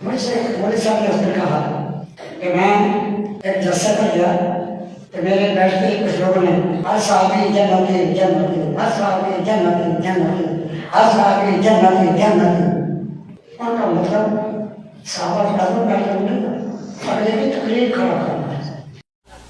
مجھ سے مولوی صاحب نے اس نے کہا کہ میں ایک جلسے پر گیا تو میرے بیٹھتے ہی کچھ لوگوں نے ہر صحابی جنتی جنتی، ہر صحابی جنتی جنتی، ہر صحابی جنتی جنتی، ان کا مطلب صحابہ کا عدم بیٹھے نہیں تھا، اگلے کی تقریر کھڑا کرنا ہے۔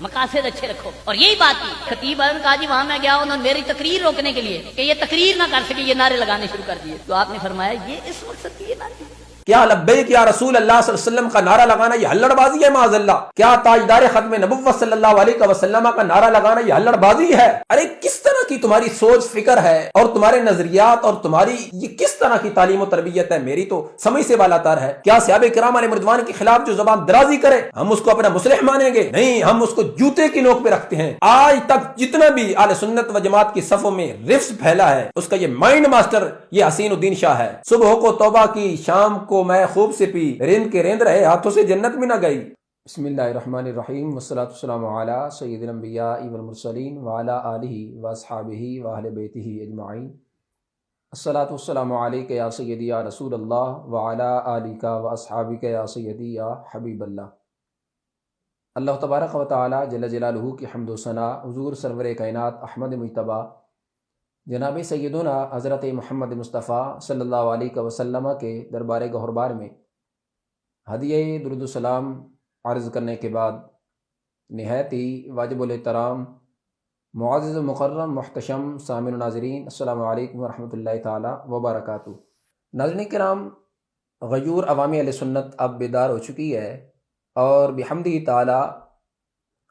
مقاصد اچھے رکھو، اور یہی بات تھی خطیب اعظم کہا جی وہاں میں گیا انہوں نے میری تقریر روکنے کے لیے کہ یہ تقریر نہ کر سکے، یہ نعرے لگانے شروع کر دیے، تو آپ نے فرمایا یہ اس مقصد کی یہ نعرے کیا لبیک یا رسول اللہ صلی اللہ علیہ وسلم کا نعرہ لگانا یہ ہلڑ بازی ہے معاذ اللہ؟ کیا تاجدار ختم نبوت صلی اللہ علیہ وسلم کا نعرہ لگانا یہ ہلڑ بازی ہے؟ ارے کس طرح کی تمہاری سوچ فکر ہے اور تمہارے نظریات اور تمہاری یہ کس طرح کی تعلیم و تربیت ہے؟ میری تو سمجھ سے بالاتر ہے۔ کیا صحابہ کرام علیہ رضوان کے خلاف جو زبان درازی کرے ہم اس کو اپنا مصلح مانیں گے؟ نہیں، ہم اس کو جوتے کی نوک پہ رکھتے ہیں۔ آج تک جتنا بھی اہل سنت و جماعت کی صفوں میں رفس پھیلا ہے اس کا یہ مائنڈ ماسٹر یہ حسین الدین شاہ ہے۔ صبح کو توبہ کی، شام کو میں خوب سے پی، رند کے رند رہے ہاتھوں سے جنت بھی نہ گئی۔ بسم اللہ الرحمن الرحیم، والصلاة والسلام علی سید الانبیاء والمرسلین وعلی آلہ واصحابہ واہل بیتہ اجمعین۔ الصلاة والسلام علیک یا سیدی یا رسول اللہ وعلی آلک واصحابک یا سیدی یا حبیب اللہ۔ اللہ تبارک و تعالی جل جلالہ کی حمد و ثنا حضور سرور کائنات احمد مجتبیٰ جناب سیدنا حضرت محمد مصطفیٰ صلی اللہ علیہ وسلم کے دربار گہربار میں ہدیہ درود و سلام عرض کرنے کے بعد نہایت ہی واجب الاحترام معزز مکرم محتشم سامعین و ناظرین، السلام علیکم ورحمۃ اللہ تعالی وبرکاتہ۔ ناظرین کرام، غیور عوامی اہل سنت اب بیدار ہو چکی ہے اور بحمدہ تعالی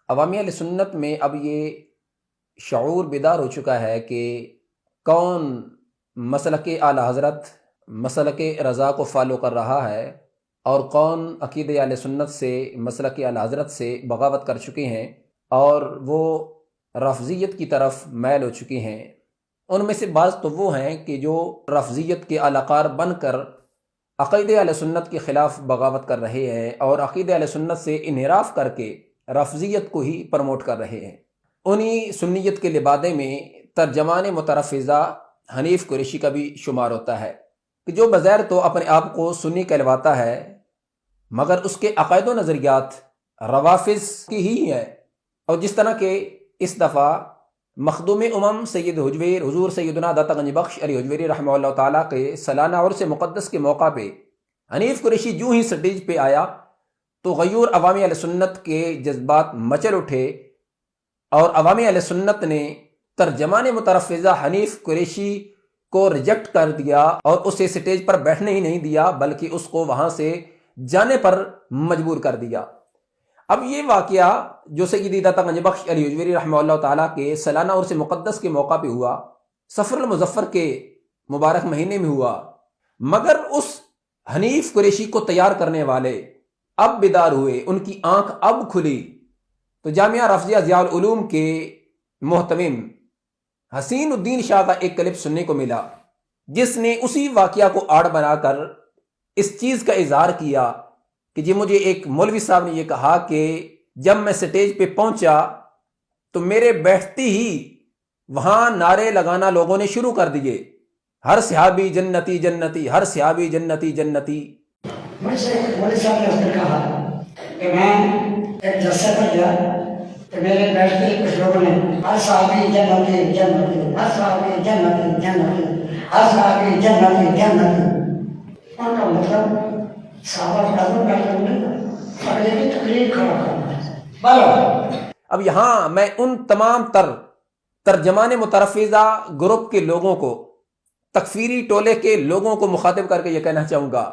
عوامی اہل سنت میں اب یہ شعور بیدار ہو چکا ہے کہ کون مسلک اعلی حضرت مسلک رضا کو فالو کر رہا ہے اور کون عقیدہ اہل سنت سے مسلک اعلی حضرت سے بغاوت کر چکے ہیں اور وہ رفضیت کی طرف میل ہو چکے ہیں۔ ان میں سے بعض تو وہ ہیں کہ جو رفضیت کے اعلی کار بن کر عقیدہ اہل سنت کے خلاف بغاوت کر رہے ہیں اور عقیدہ اہل سنت سے انحراف کر کے رفضیت کو ہی پروموٹ کر رہے ہیں۔ انہی سنیت کے لبادے میں ترجمان مترفضہ حنیف قریشی کا بھی شمار ہوتا ہے کہ جو بظاہر تو اپنے آپ کو سنی کہلواتا ہے مگر اس کے عقائد و نظریات روافض کی ہی ہیں۔ اور جس طرح کہ اس دفعہ مخدوم امم سید حجویر حضور سیدنا داتا گنج بخش علی حجویری رحمہ اللہ تعالیٰ کے سالانہ عرس مقدس کے موقع پہ حنیف قریشی جو ہی سٹیج پہ آیا تو غیور عوامی اہل سنت کے جذبات مچل اٹھے اور عوامی اہل سنت نے ترجمان مترفضہ حنیف قریشی کو ریجیکٹ کر دیا اور اسے سٹیج پر بیٹھنے ہی نہیں دیا بلکہ اس کو وہاں سے جانے پر مجبور کر دیا۔ اب یہ واقعہ جو سیدی داتا گنج بخش علی حجویری رحمہ اللہ تعالیٰ کے سالانہ عرس مقدس کے موقع پہ ہوا، صفر المظفر کے مبارک مہینے میں ہوا، مگر اس حنیف قریشی کو تیار کرنے والے اب بیدار ہوئے، ان کی آنکھ اب کھلی۔ تو جامعہ رافضیہ ضیاء العلوم کے محتمم حسین الدین شاہ کا ایک کلپ سننے کو ملا جس نے اسی واقعہ کو آڑ بنا کر اس چیز کا اظہار کیا کہ جی مجھے ایک مولوی صاحب نے یہ کہا کہ جب میں سٹیج پہ پہنچا تو میرے بیٹھتے ہی وہاں نعرے لگانا لوگوں نے شروع کر دیے، ہر صحابی جنتی جنتی، ہر صحابی جنتی جنتی۔ مجھ سے مولوی صاحب نے اس نے کہا کہ میں ایک جلسے پر گیا تو میرے بیٹھتے ہی کچھ لوگوں نے ہر صحابی جنتی جنتی، ہر صحابی جنتی جنتی، ہر صحابی جنتی جنتی، ان کا مطلب صحابہ کا عدم بیٹھے نہیں تھا، اگلے کی تقریر کھڑا کرنا ہے۔ بولو۔ اب یہاں میں ان تمام ترجمان مترفضہ گروپ کے لوگوں کو، تکفیری ٹولے کے لوگوں کو مخاطب کر کے یہ کہنا چاہوں گا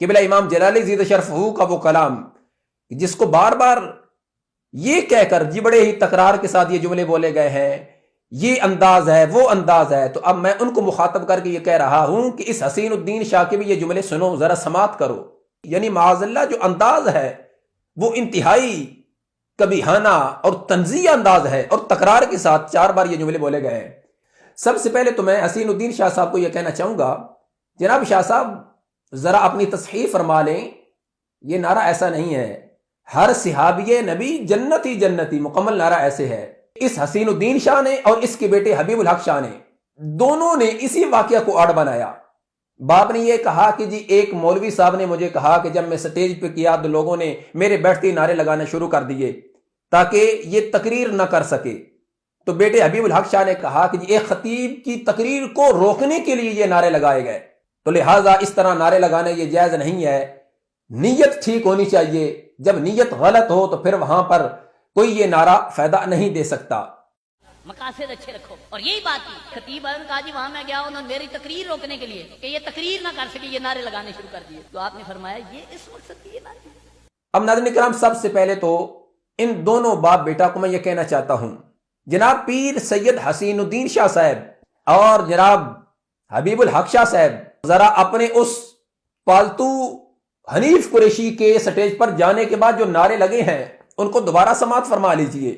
کہ بلا امام جلالی زید شرفہ کا وہ کلام جس کو بار بار یہ کہہ کر جی بڑے ہی تکرار کے ساتھ یہ جملے بولے گئے ہیں، یہ انداز ہے وہ انداز ہے، تو اب میں ان کو مخاطب کر کے یہ کہہ رہا ہوں کہ اس حسین الدین شاہ کے بھی یہ جملے سنو، ذرا سماعت کرو۔ یعنی معاذ اللہ جو انداز ہے وہ انتہائی کبیحانہ اور تنزیہ انداز ہے اور تکرار کے ساتھ 4 بار یہ جملے بولے گئے ہیں۔ سب سے پہلے تو میں حسین الدین شاہ صاحب کو یہ کہنا چاہوں گا، جناب شاہ صاحب ذرا اپنی تصحیح فرما لیں، یہ نعرہ ایسا نہیں ہے ہر صحابی نبی جنتی جنتی، مکمل نعرہ ایسے ہے۔ اس حسین الدین شاہ نے اور اس کے بیٹے حبیب الحق شاہ نے دونوں نے اسی واقعہ کو آڑ بنایا، باپ نے یہ کہا کہ جی ایک مولوی صاحب نے مجھے کہا کہ جب میں سٹیج پہ کیا تو لوگوں نے میرے بیٹھتے نعرے لگانا شروع کر دیے تاکہ یہ تقریر نہ کر سکے. تو بیٹے حبیب الحق شاہ نے کہا کہ جی ایک خطیب کی تقریر کو روکنے کے لیے یہ نعرے لگائے گئے، تو لہٰذا اس طرح نعرے لگانے یہ جائز نہیں ہے. نیت ٹھیک ہونی چاہیے، جب نیت غلط ہو تو پھر وہاں پر کوئی یہ نعرہ فائدہ نہیں دے سکتا. مقاصد اچھے رکھو. اور یہی بات تھی خطیب نے کہا جی وہاں میں گیا انہوں نے میری تقریر روکنے کے لیے کہ یہ تقریر نہ کر سکے یہ نعرے لگانے شروع کر دیے. تو آپ نے فرمایا یہ اس مقصد کی یہ نعرے. اب ناظرین کرام سب سے پہلے تو ان دونوں باپ بیٹا کو میں یہ کہنا چاہتا ہوں، جناب پیر سید حسین الدین شاہ صاحب اور جناب حبیب الحق شاہ صاحب ذرا اپنے اس پالتو حنیف قریشی کے سٹیج پر جانے کے بعد جو نعرے لگے ہیں ان کو دوبارہ سماعت فرما لیجئے.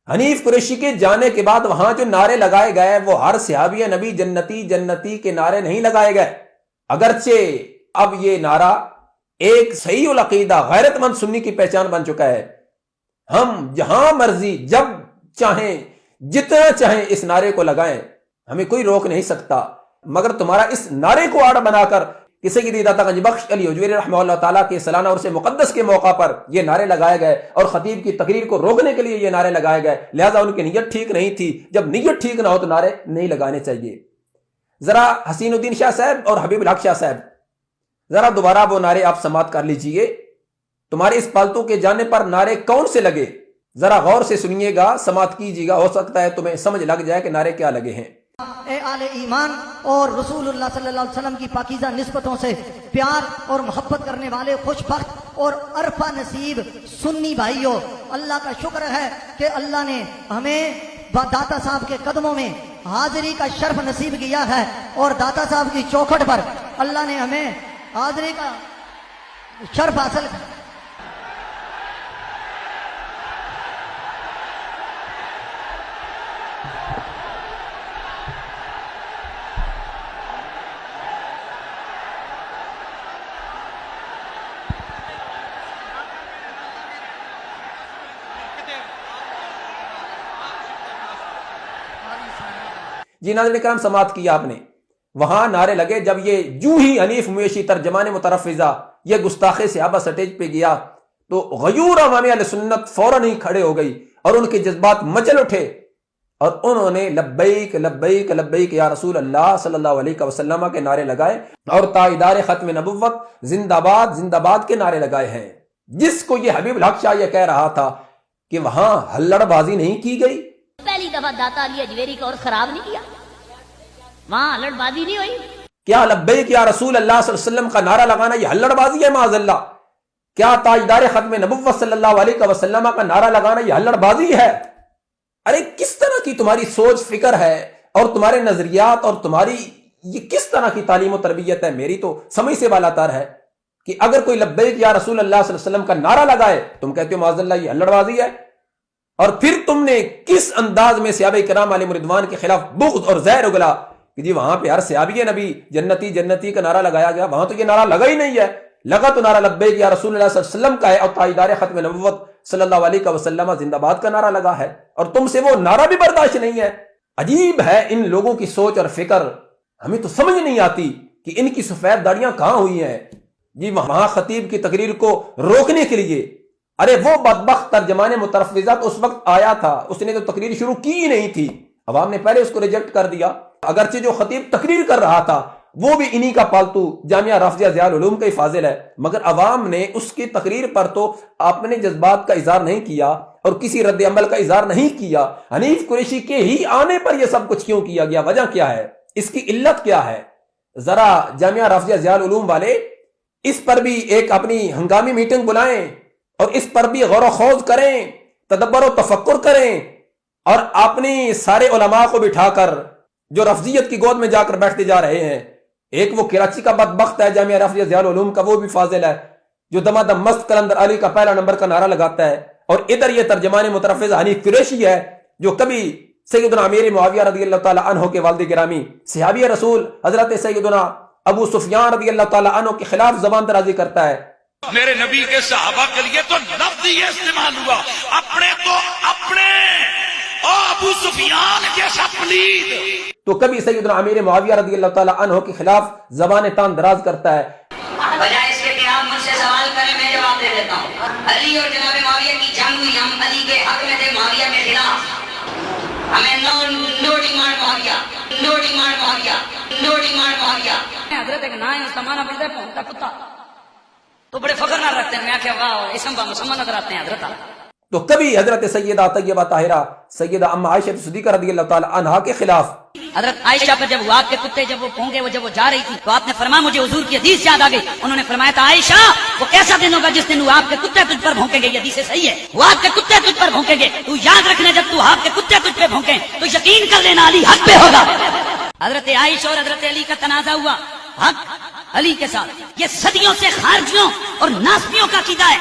حنیف قریشی کے جانے کے بعد وہاں جو نعرے لگائے گئے وہ ہر صحابی نبی جنتی جنتی کے نعرے نہیں لگائے گئے، اگرچہ اب یہ نعرہ ایک صحیح العقیدہ غیرت مند سنی کی پہچان بن چکا ہے. ہم جہاں مرضی جب چاہیں جتنا چاہیں اس نعرے کو لگائیں، ہمیں کوئی روک نہیں سکتا، مگر تمہارا اس نعرے کو آڑ بنا کر کسی کی داتا گنج بخش علی حجویری رحمہ اللہ تعالیٰ کے سالانہ عرص مقدس کے موقع پر یہ نعرے لگائے گئے اور خطیب کی تقریر کو روکنے کے لیے یہ نعرے لگائے گئے، لہذا ان کی نیت ٹھیک نہیں تھی. جب نیت ٹھیک نہ ہو تو نعرے نہیں لگانے چاہیے. ذرا حسین الدین شاہ صاحب اور حبیب الحق شاہ صاحب ذرا دوبارہ وہ نعرے آپ سماعت کر لیجئے. تمہارے اس پالتو کے جانے پر نعرے کون سے لگے ذرا غور سے سنیے گا، سماعت کیجیے گا، ہو سکتا ہے تمہیں سمجھ لگ جائے کہ نعرے کیا لگے ہیں. اے آل ایمان اور رسول اللہ صلی اللہ علیہ وسلم کی پاکیزہ نسبتوں سے پیار اور محبت کرنے والے خوش بخت اور عرفہ نصیب سنی بھائیوں، اللہ کا شکر ہے کہ اللہ نے ہمیں داتا صاحب کے قدموں میں حاضری کا شرف نصیب کیا ہے، اور داتا صاحب کی چوکھٹ پر اللہ نے ہمیں حاضری کا شرف حاصل کیا. جی ناظرین کرام سماعت کیا آپ نے، وہاں نعرے لگے. جب یہ جو ہی حنیف مویشی ترجمان مترفزہ یہ گستاخ صحابہ سٹیج پہ گیا تو غیور عوام اہل سنت فوراً ہی کھڑے ہو گئی اور ان کے جذبات مچل اٹھے اور انہوں نے لبیک لبیک لبیک یا رسول اللہ صلی اللہ علیہ وسلم کے نعرے لگائے اور تائیدار ختم نبوت زندہ باد کے نعرے لگائے ہیں. جس کو یہ حبیب الحق شاہ یہ کہہ رہا تھا کہ وہاں ہلڑ بازی نہیں کی گئی، پہلی دفعہ داتا علی حجویری کا اور خراب نہیں کیا، وہاں ہلڑ بازی نہیں ہوئی. کیا لبیک یا رسول اللہ صلی اللہ علیہ وسلم کا نعرہ لگانا یہ ہلڑ بازی ہے معاذ اللہ؟ کیا تاجدار ختم نبوت صلی اللہ علیہ وسلم کا نعرہ لگانا یہ ہلڑ بازی ہے؟ ارے کس طرح کی تمہاری سوچ فکر ہے اور تمہارے نظریات اور تمہاری یہ کس طرح کی تعلیم و تربیت ہے؟ میری تو سمجھ سے بالا تر ہے کہ اگر کوئی لبیک یا رسول اللہ صلی اللہ علیہ وسلم کا نعرہ لگائے تم کہتے ہو معاذ اللہ یہ ہلڑ بازی ہے، اور پھر تم نے کس انداز میں صحابہ کرام علیہم رضوان کے خلاف بغض اور زہر اگلا کہ جی وہاں پہ ہر صحابی نبی جنتی جنتی کا نعرہ لگایا گیا، وہاں تو یہ نعرہ لگا ہی نہیں ہے. لگا تو نعرہ لبیک یا رسول اللہ صلی اللہ علیہ وسلم کا ہے اور تاجدار ختم نبوت صلی اللہ علیہ وسلم زندہ باد کا نعرہ لگا ہے، اور تم سے وہ نعرہ بھی برداشت نہیں ہے. عجیب ہے ان لوگوں کی سوچ اور فکر، ہمیں تو سمجھ نہیں آتی کہ ان کی سفید داڑیاں کہاں ہوئی ہیں. جی وہاں خطیب کی تقریر کو روکنے کے لیے، ارے وہ بدبخت ترجمان مترفزہ تو اس وقت آیا تھا، اس نے تو تقریر شروع کی ہی نہیں تھی، عوام نے پہلے اس کو ریجیکٹ کر دیا. اگرچہ جو خطیب تقریر کر رہا تھا وہ بھی انہی کا پالتو جامعہ رافضیہ ضیاء العلوم کا ہی فاضل ہے، مگر عوام نے اس کی تقریر پر تو اپنے جذبات کا اظہار نہیں کیا اور کسی رد عمل کا اظہار نہیں کیا. حنیف قریشی کے ہی آنے پر یہ سب کچھ کیوں کیا گیا؟ وجہ کیا ہے؟ اس کی علت کیا ہے؟ ذرا جامعہ رافضیہ ضیاء العلوم والے اس پر بھی ایک اپنی ہنگامی میٹنگ بلائیں اور اس پر بھی غور و خوض کریں، تدبر و تفکر کریں، اور اپنی سارے علماء کو بٹھا کر جو رفضیت کی گود میں جا کر بیٹھتے جا رہے ہیں. ایک وہ کراچی کا بدبخت ہے جامعہ رافضیہ ضیاء العلوم کا، وہ بھی فاضل ہے جو دمادم مست کلندر علی کا پہلا نمبر کا نعرہ لگاتا ہے، اور ادھر یہ ترجمان مترفز حنیف قریشی ہے جو کبھی سیدنا امیر معاویہ رضی اللہ تعالی عنہ کے والد گرامی صحابی رسول حضرت سیدنا ابو سفیان رضی اللہ تعالی عنہ کے خلاف زبان درازی کرتا ہے. میرے نبی کے صحابہ کے لیے تو لفظ یہ استعمال ہوا، اپنے تو اپنے ابو سفیان جیسا پلید. تو کبھی سیدنا امیر معاویہ رضی اللہ تعالیٰ عنہ کے خلاف زبان تان دراز کرتا ہے. بجائے اس کے کہ آپ مجھ سے سوال کریں میں جواب دے دیتا ہوں. علی اور جناب معاویہ کی جنگ ہوئی, ہم علی کے حق میں تھے, معاویہ کے خلاف. ہمیں نو ڈیمانڈ معاویہ, نو ڈیمانڈ معاویہ, نو ڈیمانڈ معاویہ. حضرت ایک نا ہے اس کا معنی بولتے ہیں پونکتا کتا, تو بڑے فخر نہ رکھتے ہیں. میں کیا واہ اسم با مسلمان نظر آتے ہیں حضرت. تو کبھی حضرت سیدہ طیبہ طاہرہ سیدہ ام عائشہ صدیقہ رضی اللہ تعالیٰ عنہا کے خلاف. حضرت عائشہ پر جب آپ کے کتے جب وہ بھونکے جب وہ جا رہی تھی تو آپ نے فرمایا, مجھے حضور کی حدیث یاد آ گئی. انہوں نے فرمایا تھا عائشہ وہ کیسا دن ہوگا جس دن وہ آپ کے کتے تجھ پر بھونکیں گے. یہ حدیث صحیح ہے, وہ آپ کے کتے تجھ پر بھونکیں گے. تو یاد رکھنا جب تو آپ کے کتے تجھ پہ بھونکیں تو یقین کر لینا علی حق پہ ہوگا. حضرت عائشہ اور حضرت علی کا تنازع ہوا حق علی کے ساتھ. یہ صدیوں سے خارجیوں اور ناسبیوں کا عقیدہ ہے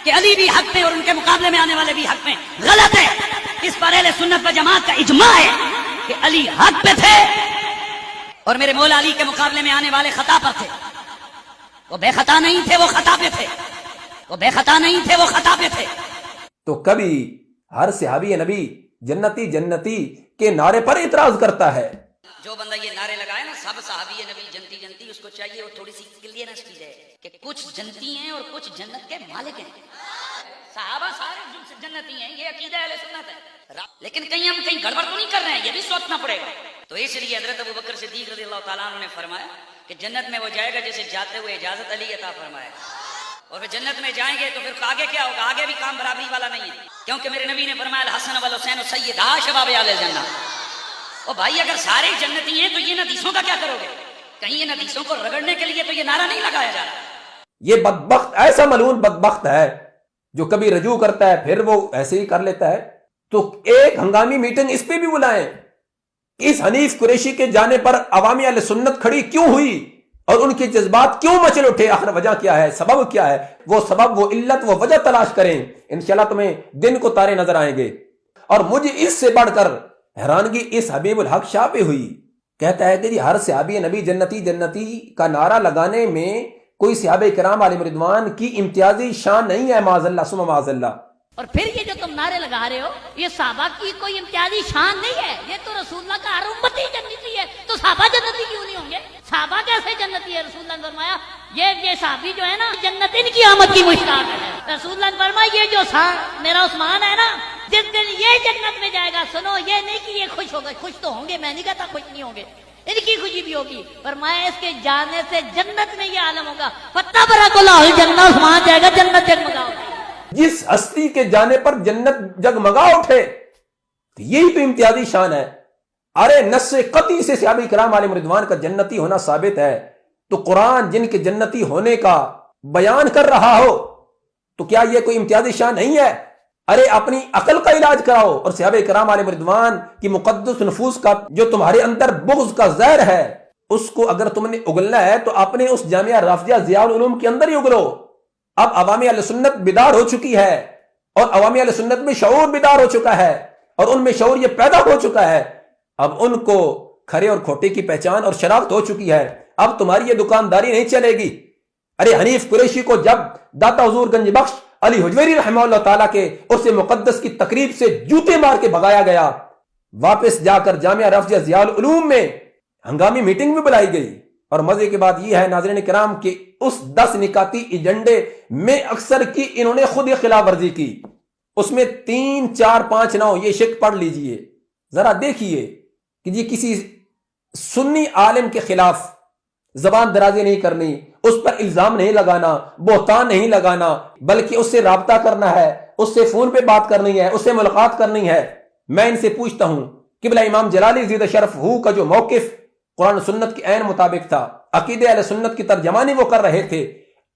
کہ علی بھی حق پہ اور ان کے مقابلے میں آنے والے بھی حق پہ. غلط ہے. اس پر اہل سنت و جماعت کا اجماع ہے کہ علی حق پہ تھے اور میرے مولا علی کے مقابلے میں آنے والے خطا پر تھے. وہ بے خطا نہیں تھے, وہ خطا پہ تھے. وہ بے خطا نہیں تھے, وہ خطا پہ تھے. تو کبھی ہر صحابی نبی جنتی جنتی کے نعرے پر اعتراض کرتا ہے. جو بندہ یہ نعرے لگائے نا سب صحابی نبی جنتی جنتی, اس کو چاہیے وہ تھوڑی سی کلیئرنس کی جائے کہ کچھ جنتی ہیں اور کچھ جنت کے مالک ہیں. صحابہ سارے جنتی ہیں, یہ عقیدہ اہل سنت ہے. لیکن کہیں ہم کہیں گڑبڑ تو نہیں کر رہے ہیں, یہ بھی سوچنا پڑے گا. تو اس لیے حضرت ابو بکر صدیق رضی اللہ تعالیٰ عنہ نے فرمایا کہ جنت میں وہ جائے گا جیسے جاتے ہوئے اجازت علی عطا فرمائے, اور پھر جنت میں جائیں گے تو پھر آگے کیا ہوگا, آگے بھی کام برابری والا نہیں ہے. کیونکہ میرے نبی نے فرمایا الحسن والحسین سیدا شباب اہل الجنہ. اور بھائی اگر سارے جنتی ہیں تو یہ حدیثوں کا کیا کرو گے؟ کہیں ان حدیثوں کو رگڑنے کے لیے تو یہ نعرہ نہیں لگایا جا رہا. یہ بدبخت ایسا ملعون بدبخت ہے جو کبھی رجوع کرتا ہے پھر وہ ایسے ہی کر لیتا ہے. تو ایک ہنگامی میٹنگ اس پہ بھی بلائیں. اس حنیف قریشی کے جانے پر عوامی اہل سنت کھڑی کیوں ہوئی اور ان کے جذبات کیوں مچل اٹھے؟ آخر وجہ کیا ہے, سبب کیا ہے؟ وہ سبب, وہ علت, وہ وجہ تلاش کریں. انشاءاللہ تمہیں دن کو تارے نظر آئیں گے. اور مجھے اس سے بڑھ کر حیرانگی اس حبیب الحق شاہ پہ ہوئی. کہتا ہے کہ جی ہر صحابی نبی جنتی جنتی کا نعرہ لگانے میں کوئی صحابہ کرام علیہم رضوان کی امتیازی شان نہیں ہے, معاذ اللہ ثم معاذ اللہ. اور پھر یہ جو تم نعرے لگا رہے ہو یہ صحابہ کی کوئی امتیازی شان نہیں ہے, یہ تو رسول اللہ کا ہر امتی جنتی ہے. تو صحابہ جنتی کیوں نہیں ہوں گے؟ صحابہ کیسے جنتی ہے؟ رسول اللہ نے فرمایا یہ صحابی جو ہے نا جنت ان کی آمد کی مشتاق ہے. رسول اللہ نے فرمایا یہ جو میرا عثمان ہے نا جس دن یہ جنت میں جائے گا, سنو یہ نہیں کہ یہ خوش ہوگا, خوش تو ہوں گے, میں نہیں کہتا خوش نہیں ہوں گے, ان کی خوشی بھی ہوگی. فرمایا اس کے جانے سے جنت میں یہ عالم ہوگا فتح برا اللہ جنت, عثمان جائے گا جنت جگمگا. جس ہستی کے جانے پر جنت جگمگا اٹھے تو یہی تو امتیازی شان ہے. ارے نص قطعی سے صحابہ کرام علیہم رضوان کا جنتی ہونا ثابت ہے, تو قرآن جن کے جنتی ہونے کا بیان کر رہا ہو تو کیا یہ کوئی امتیازی شان نہیں ہے؟ ارے اپنی عقل کا علاج کراؤ اور صحابہ کرام علیہ رضوان کی مقدس نفوس کا جو تمہارے اندر بغض کا زہر ہے اس کو اگر تم نے اگلنا ہے تو اپنے اس جامعہ رافضیہ ضیاء العلوم کے اندر ہی اگلو. اب عوامی اہل سنت بیدار ہو چکی ہے اور عوامی اہل سنت میں شعور بیدار ہو چکا ہے اور ان میں شعور یہ پیدا ہو چکا ہے. اب ان کو کھرے اور کھوٹے کی پہچان اور شناخت ہو چکی ہے. اب تمہاری یہ دکانداری نہیں چلے گی. ارے حنیف قریشی کو جب داتا حضور گنج بخش علی حجویری رحمہ اللہ تعالیٰ کے اس مقدس کی تقریب سے جوتے مار کے بھگایا گیا, واپس جا کر جامعہ رافضیہ ضیاء العلوم میں ہنگامی میٹنگ بھی بلائی گئی. اور مزے کی بات یہ ہے ناظرین کرام کہ اس 10 نکاتی ایجنڈے میں اکثر کی انہوں نے خود ہی خلاف ورزی کی. اس میں 3 4 5 9 یہ شک پڑھ لیجئے, ذرا دیکھیے کہ یہ کسی سنی عالم کے خلاف زبان درازی نہیں کرنی, اس پر الزام نہیں لگانا, بہتان نہیں لگانا, بلکہ اس سے رابطہ کرنا ہے, اس سے فون پہ بات کرنی ہے, اس سے ملاقات کرنی ہے. میں ان سے پوچھتا ہوں قبلہ امام جلالی زید شرف ہو کا جو موقف قرآن سنت کے عین مطابق تھا, عقیدہ اہل سنت کی ترجمانی وہ کر رہے تھے,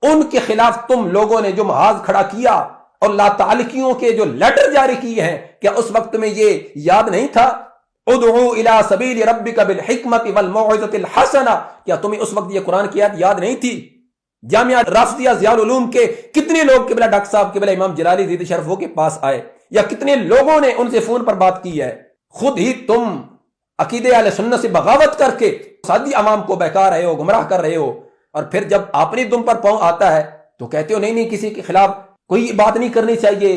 ان کے خلاف تم لوگوں نے جو محاذ کھڑا کیا اور لا تعلقیوں کے جو لیٹر جاری کیے ہیں, کیا اس وقت میں یہ یاد نہیں تھا؟ ادعو الی سبیل ربک بالحکمت والموعظۃ الحسنہ, کیا تمہیں اس وقت یہ قرآن کی آیت یاد نہیں تھی؟ جامعہ رافضیہ ضیاء العلوم کے کتنے لوگ قبلہ ڈاکٹر صاحب قبلہ امام جلالی زید شرف ہو کے پاس آئے, یا کتنے لوگوں نے ان سے فون پر بات کی ہے؟ خود ہی تم عقیدہ اہل سنت سے بغاوت کر کے سادی عوام کو بہکا رہے ہو, گمراہ کر رہے ہو, اور پھر جب اپنی دم پر پاؤں آتا ہے تو کہتے ہو نہیں کسی کے خلاف کوئی بات نہیں کرنی چاہیے,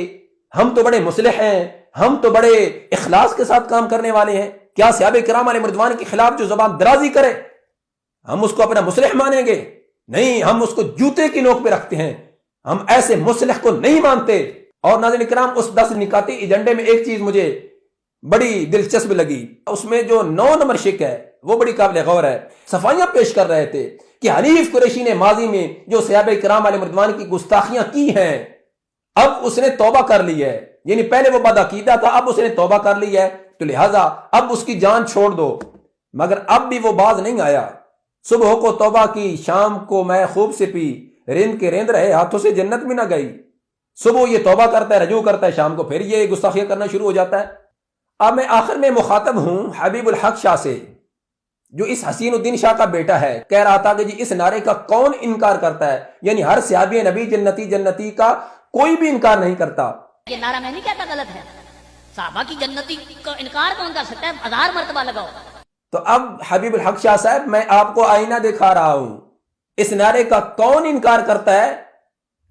ہم تو بڑے مصلح ہیں, ہم تو بڑے اخلاص کے ساتھ کام کرنے والے ہیں. کیا صحابہ کرام علیہ رضوان کے خلاف جو زبان درازی کرے ہم اس کو اپنا مصلح مانیں گے؟ نہیں، ہم اس کو جوتے کی نوک پہ رکھتے ہیں، ہم ایسے مصلح کو نہیں مانتے۔ اور ناظرین کرام، اس 10 نکاتی ایجنڈے میں ایک چیز مجھے بڑی دلچسپ لگی، اس میں جو 9 نمبر شک ہے وہ بڑی قابل غور ہے۔ صفائیاں پیش کر رہے تھے کہ حنیف قریشی نے ماضی میں جو صحابہ کرام علیہ رضوان کی گستاخیاں کی ہیں اب اس نے توبہ کر لی ہے، یعنی پہلے وہ بدعقیدہ تھا، اب اس نے توبہ کر لی ہے، تو لہٰذا اب اس کی جان چھوڑ دو۔ مگر اب بھی وہ باز نہیں آیا۔ صبح کو توبہ کی، شام کو میں خوب سے پی، رند کے رند رہے، ہاتھوں سے جنت بھی نہ گئی۔ صبح یہ توبہ کرتا ہے، رجوع کرتا ہے، شام کو پھر یہ گستاخیاں کرنا شروع ہو جاتا ہے۔ اب میں آخر میں مخاطب ہوں حبیب الحق شاہ سے، جو اس حسین الدین شاہ کا بیٹا ہے۔ کہہ رہا تھا کہ جی اس نعرے کا کون انکار کرتا ہے، یعنی ہر صحابی نبی جنتی جنتی کا کوئی بھی انکار نہیں کرتا۔ یہ نعرہ میں نہیں کہتا غلط ہے، صحابہ کی جنتی کا انکار کون کر سکتا ہے؟ 1000 مرتبہ لگاؤ۔ تو اب حبیب الحق شاہ صاحب، میں آپ کو آئینہ دکھا رہا ہوں، اس نعرے کا کون انکار کرتا ہے؟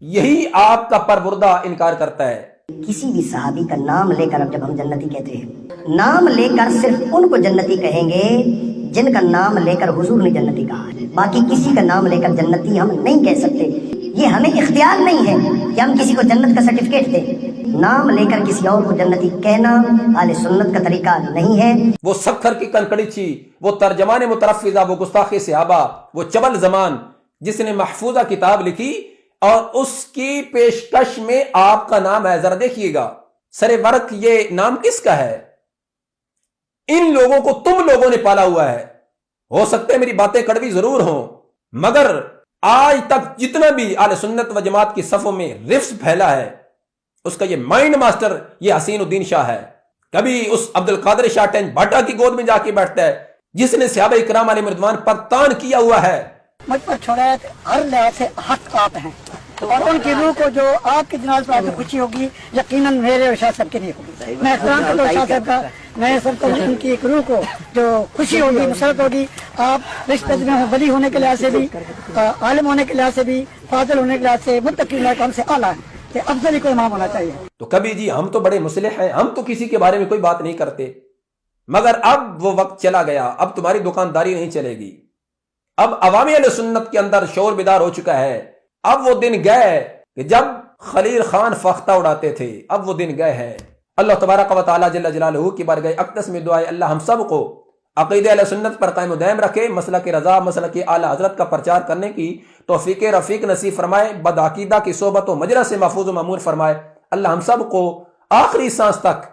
یہی آپ کا پروردہ انکار کرتا ہے۔ کسی بھی صحابی کا نام لے کر اب جب ہم جنتی کہتے ہیں، نام لے کر صرف ان کو جنتی کہیں گے جن کا نام لے کر حضور نے جنتی کہا ہے، باقی کسی کا نام لے کر جنتی ہم نہیں کہہ سکتے۔ یہ ہمیں اختیار نہیں ہے کہ ہم کسی کو جنت کا سرٹیفکیٹ دیں۔ نام لے کر کسی اور کو جنتی کہنا اہل سنت کا طریقہ نہیں ہے۔ وہ سکھر کی کنکڑی چھی، وہ ترجمان مترفزہ، وہ گستاخ صحابہ، وہ چبل زمان جس نے محفوظہ کتاب لکھی اور اس کی پیشکش میں آپ کا نام ہے۔ ذرا دیکھیے گا سر ورق یہ نام کس کا ہے؟ ان لوگوں کو تم لوگوں نے پالا ہوا ہے۔ ہو سکتا ہے میری باتیں کڑوی ضرور ہوں، مگر آج تک جتنا بھی اہل سنت و جماعت کی صفوں میں رفس پھیلا ہے اس کا یہ مائنڈ ماسٹر یہ حسین الدین شاہ ہے۔ کبھی اس عبد القادر شاہ ٹین بھٹا کی گود میں جا کے بیٹھتا ہے جس نے صحابہ کرام علیہ رضوان پر تان کیا ہوا ہے۔ مجھ پر چھوڑے ہر لحاظ سے حق آپ ہیں، اور ان کی روح کو جو آپ کے جناز پر آپ کو خوشی ہوگی یقیناً میرے اور شاہ صاحب کی نہیں ہوگی۔ میں احترام کرتا ہوں شاہ صاحب کا، میں سب کو ان کی ایک روح کو جو خوشی ہوگی، مسرت ہوگی۔ آپ رشتے میں ولی ہونے کے لحاظ سے بھی، عالم ہونے کے لحاظ سے بھی، فاضل ہونے کے لحاظ سے، متقی ہونے کے ہم سے اعلیٰ ہیں کہ افضل ہی کوئی امام ہونا چاہیے۔ تو کبھی جی ہم تو بڑے مصلح ہیں، ہم تو کسی کے بارے میں کوئی بات نہیں کرتے، مگر اب وہ وقت چلا گیا، اب تمہاری دکانداری نہیں چلے گی۔ اب عوامی اہل سنت کے اندر شور بیدار ہو چکا ہے۔ اب وہ دن گئے کہ جب خلیل خان فختہ اڑاتے تھے، اب وہ دن گئے ہیں۔ اللہ تبارک و تعالی جل جلالہ کی بارگاہ اقدس میں دعائے اللہ ہم سب کو عقیدہ اہل سنت پر قائم و دائم رکھے، مسلک رضا، مسلک اعلی حضرت کا پرچار کرنے کی توفیق رفیق نصیب فرمائے، بدعقیدہ کی صحبت و مجرا سے محفوظ و مامون فرمائے۔ اللہ ہم سب کو آخری سانس تک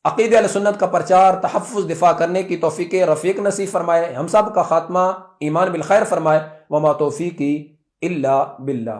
عقیدہ اہل سنت کا پرچار، تحفظ، دفاع کرنے کی توفیق رفیق نصیب فرمائے، ہم سب کا خاتمہ ایمان بالخیر فرمائے۔ وما توفیقی الا باللہ۔